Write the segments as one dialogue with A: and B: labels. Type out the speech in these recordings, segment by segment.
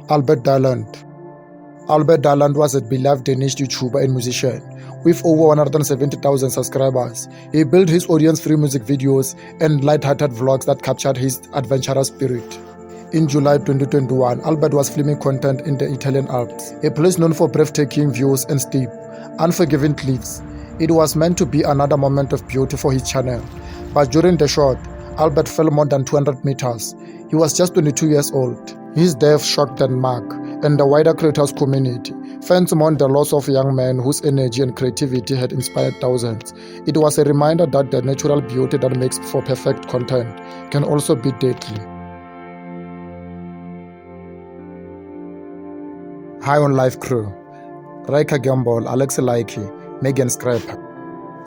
A: Albert Dyrlund. Albert Dyrlund was a beloved Danish YouTuber and musician. With over 170,000 subscribers, he built his audience through music videos and light-hearted vlogs that captured his adventurous spirit. In July 2021, Albert was filming content in the Italian Alps, a place known for breathtaking views and steep, unforgiving cliffs. It was meant to be another moment of beauty for his channel, but during the shot, Albert fell more than 200 meters. He was just 22 years old. His death shocked Denmark and the wider creators community. Fans mourned the loss of a young man whose energy and creativity had inspired thousands. It was a reminder that the natural beauty that makes for perfect content can also be deadly. High on Life crew: Raika Gamble, Alex Laiki, Megan Scraper.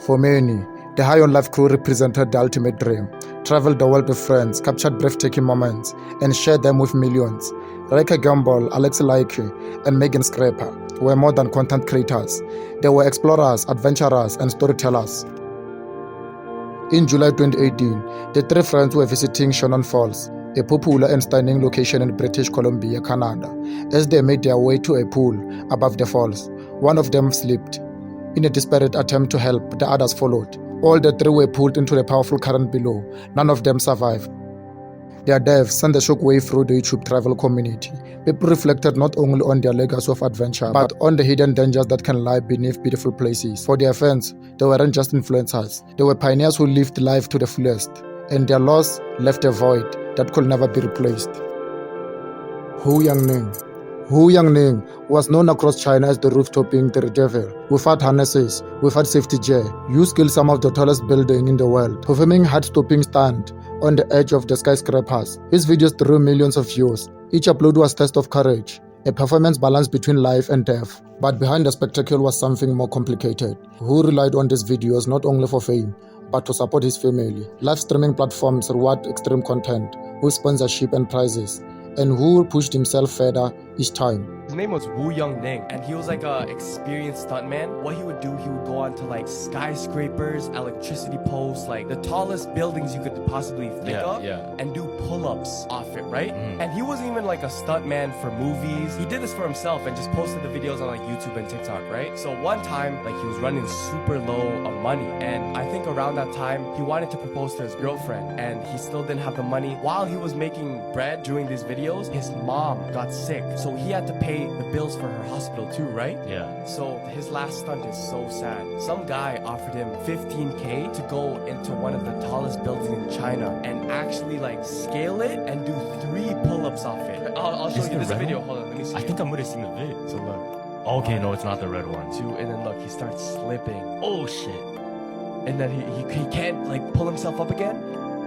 A: For many, the High on Life crew represented the ultimate dream. Traveled the world with friends, captured breathtaking moments, and shared them with millions. Raika Gamble, Alex Laiki, and Megan Scraper were more than content creators. They were explorers, adventurers, and storytellers. In July 2018, the three friends were visiting Shannon Falls, a popular and stunning location in British Columbia, Canada. As they made their way to a pool above the falls, one of them slipped. In a desperate attempt to help, the others followed. All the three were pulled into the powerful current below. None of them survived. Their deaths sent a shockwave through the YouTube travel community. People reflected not only on their legacy of adventure, but on the hidden dangers that can lie beneath beautiful places. For their fans, they weren't just influencers. They were pioneers who lived life to the fullest, and their loss left a void that could never be replaced. Yongning was known across China as the rooftopping devil. Without harnesses, without safety gear, you scaled some of the tallest buildings in the world, performing heart-stopping stunts on the edge of the skyscrapers. His videos drew millions of views. Each upload was a test of courage, a performance balance between life and death. But behind the spectacle was something more complicated. Who relied on these videos not only for fame, but to support his family. Live streaming platforms reward extreme content with sponsorship and prizes, and who pushed himself further each time.
B: His name was Yongning, and he was like a experienced stuntman. What he would do, he would go on to like skyscrapers, electricity posts, like the tallest buildings you could possibly think of, and do pull-ups off it, right? And he wasn't even like a stuntman for movies. He did this for himself and just posted the videos on like YouTube and TikTok, right? So one time, like he was running super low on money, and I think around that time, he wanted to propose to his girlfriend, and he still didn't have the money. While he was making bread doing these videos, his mom got sick, so he had to pay the bills for her hospital too, right?
C: Yeah.
B: So his last stunt is so sad. Some guy offered him 15K to go into one of the tallest buildings in China and actually like scale it and do 3 pull-ups off it. I'll show you this video. Hold on, let me see.
C: I think I'm gonna see the vid.
B: So look.
C: Okay, no, it's not the red one.
B: 2, and then look, he starts slipping.
C: Oh shit.
B: And then he can't like pull himself up again.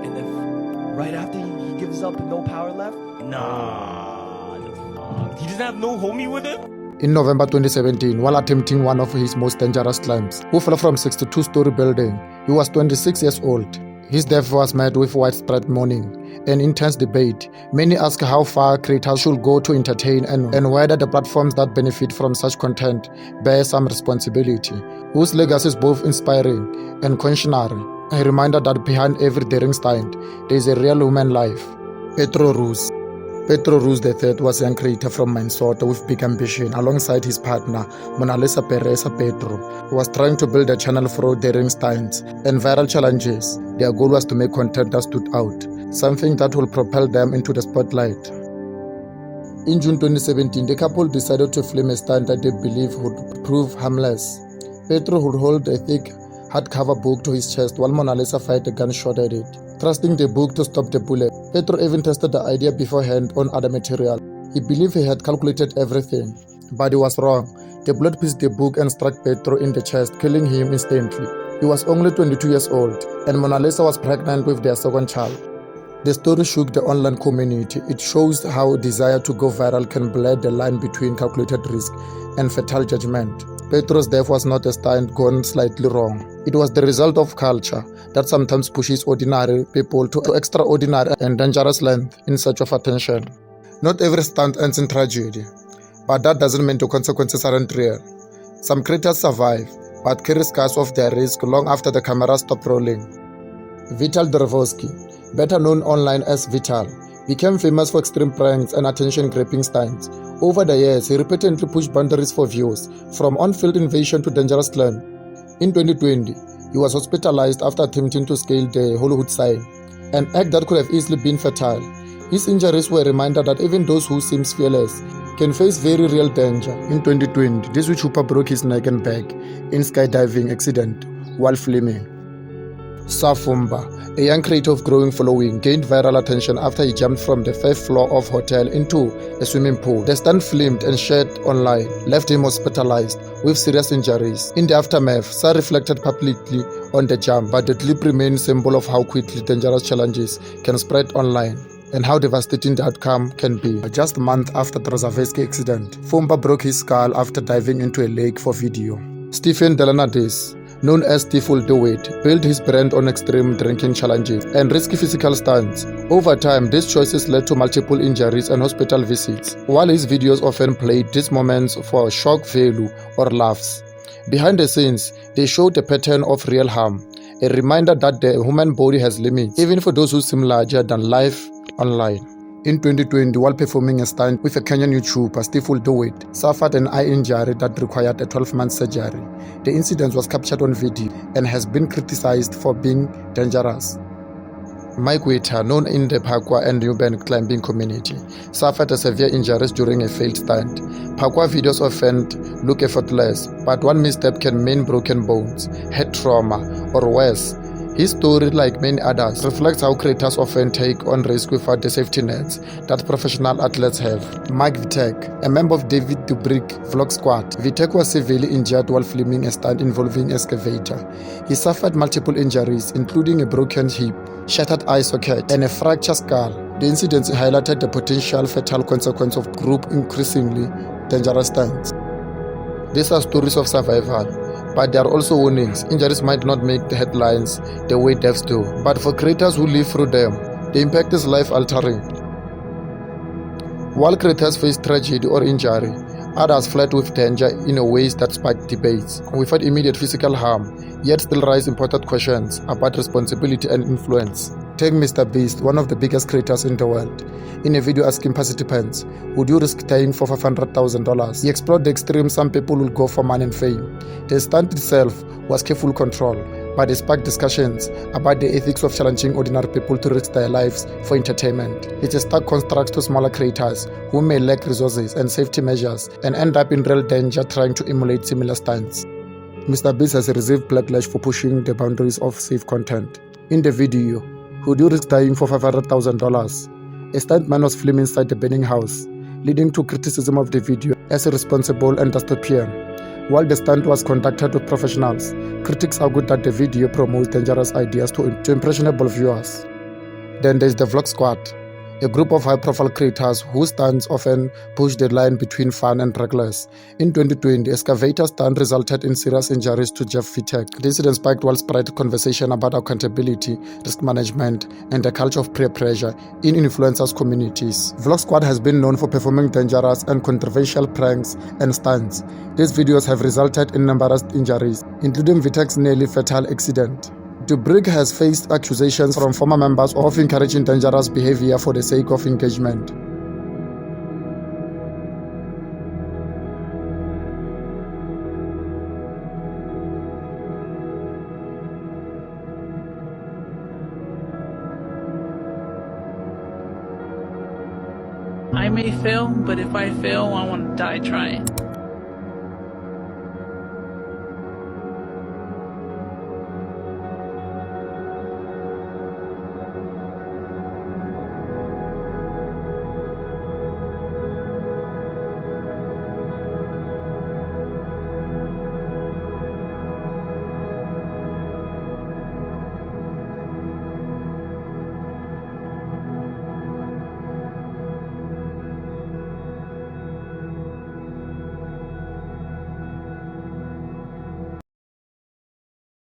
B: And then right after he gives up and no power left.
C: Nah. He doesn't have no homie with him?
A: In November 2017, while attempting one of his most dangerous climbs, who fell from 62-story building, he was 26 years old. His death was met with widespread mourning and intense debate. Many ask how far creators should go to entertain and whether the platforms that benefit from such content bear some responsibility. Whose legacy is both inspiring and cautionary, a reminder that behind every daring stunt, there is a real human life. Pedro Ruiz III was a young creator from Minnesota with big ambition. Alongside his partner, Mona Lisa Pereza Pedro, who was trying to build a channel through daring stunts and viral challenges. Their goal was to make content that stood out, something that will propel them into the spotlight. In June 2017, the couple decided to film a stunt that they believe would prove harmless. Pedro would hold a thick hardcover book to his chest while Mona Lisa fired a gunshot at it, trusting the book to stop the bullet. Pedro even tested the idea beforehand on other material. He believed he had calculated everything, but he was wrong. The bullet pierced the book and struck Pedro in the chest, killing him instantly. He was only 22 years old, and Mona Lisa was pregnant with their second child. The story shook the online community. It shows how desire to go viral can blur the line between calculated risk and fatal judgment. Pedro's death was not a stunt gone slightly wrong. It was the result of culture that sometimes pushes ordinary people to extraordinary and dangerous lengths in search of attention. Not every stunt ends in tragedy, but that doesn't mean the consequences aren't real. Some creators survive, but carry scars of their risk long after the camera stopped rolling. Vitaly Zdorovetskiy, better known online as Vital, became famous for extreme pranks and attention-grabbing stunts. Over the years, he repeatedly pushed boundaries for views, from on-field invasion to dangerous climb. In 2020, he was hospitalized after attempting to scale the Hollywood sign, an act that could have easily been fatal. His injuries were a reminder that even those who seem fearless can face very real danger. In 2020, this YouTuber broke his neck and back in skydiving accident while filming. Saa Fomba, a young creator of growing following, gained viral attention after he jumped from the 5th floor of hotel into a swimming pool. The stunt filmed and shared online left him hospitalized with serious injuries. In the aftermath, Saa reflected publicly on the jump, but the clip remains a symbol of how quickly dangerous challenges can spread online and how devastating the outcome can be. Just a month after the Zdorovetskiy accident, Fomba broke his skull after diving into a lake for video. Dyrlund, known as SteveWillDoIt, built his brand on extreme drinking challenges and risky physical stunts. Over time, these choices led to multiple injuries and hospital visits. While his videos often played these moments for shock value or laughs, behind the scenes, they showed a pattern of real harm, a reminder that the human body has limits, even for those who seem larger than life online. In 2020, while performing a stunt with a Kenyan YouTuber, SteveWillDoIt suffered an eye injury that required a 12-month surgery. The incident was captured on video and has been criticized for being dangerous. Mike Witter, known in the parkour and urban climbing community, suffered severe injuries during a failed stunt. Parkour videos often look effortless, but one misstep can mean broken bones, head trauma, or worse. His story, like many others, reflects how creators often take on risks without the safety nets that professional athletes have. Mike Witter, a member of David Dobrik's vlog squad, Witter was severely injured while filming a stunt involving an excavator. He suffered multiple injuries, including a broken hip, shattered eye socket, and a fractured skull. The incident highlighted the potential fatal consequence of group increasingly dangerous stunts. These are stories of survival, but there are also warnings. Injuries might not make the headlines the way deaths do, but for creators who live through them, the impact is life-altering. While creators face tragedy or injury, others fled with danger in ways that spark debates. Without immediate physical harm, yet still raise important questions about responsibility and influence. Take MrBeast, one of the biggest creators in the world. In a video asking participants, would you risk dying for $500,000? He explored the extreme some people will go for money and fame. The stunt itself was careful control, but it sparked discussions about the ethics of challenging ordinary people to risk their lives for entertainment. It's a stark contrast to smaller creators who may lack resources and safety measures and end up in real danger trying to emulate similar stunts. MrBeast has received backlash for pushing the boundaries of safe content. In the video, would you risk dying for $500,000? A stuntman was filmed inside the burning house, leading to criticism of the video as irresponsible and dystopian. While the stunt was conducted with professionals, critics argued that the video promotes dangerous ideas to impressionable viewers. Then there's the Vlog Squad, a group of high-profile creators whose stunts often push the line between fun and reckless. In 2020, the excavator stunt resulted in serious injuries to Jeff Witter. The incident sparked widespread conversation about accountability, risk management, and the culture of peer pressure in influencers' communities. Vlog Squad has been known for performing dangerous and controversial pranks and stunts. These videos have resulted in numerous injuries, including Witter's nearly fatal accident. Dobrik's has faced accusations from former members of encouraging dangerous behavior for the sake of engagement.
D: I may fail, but if I fail, I want to die trying.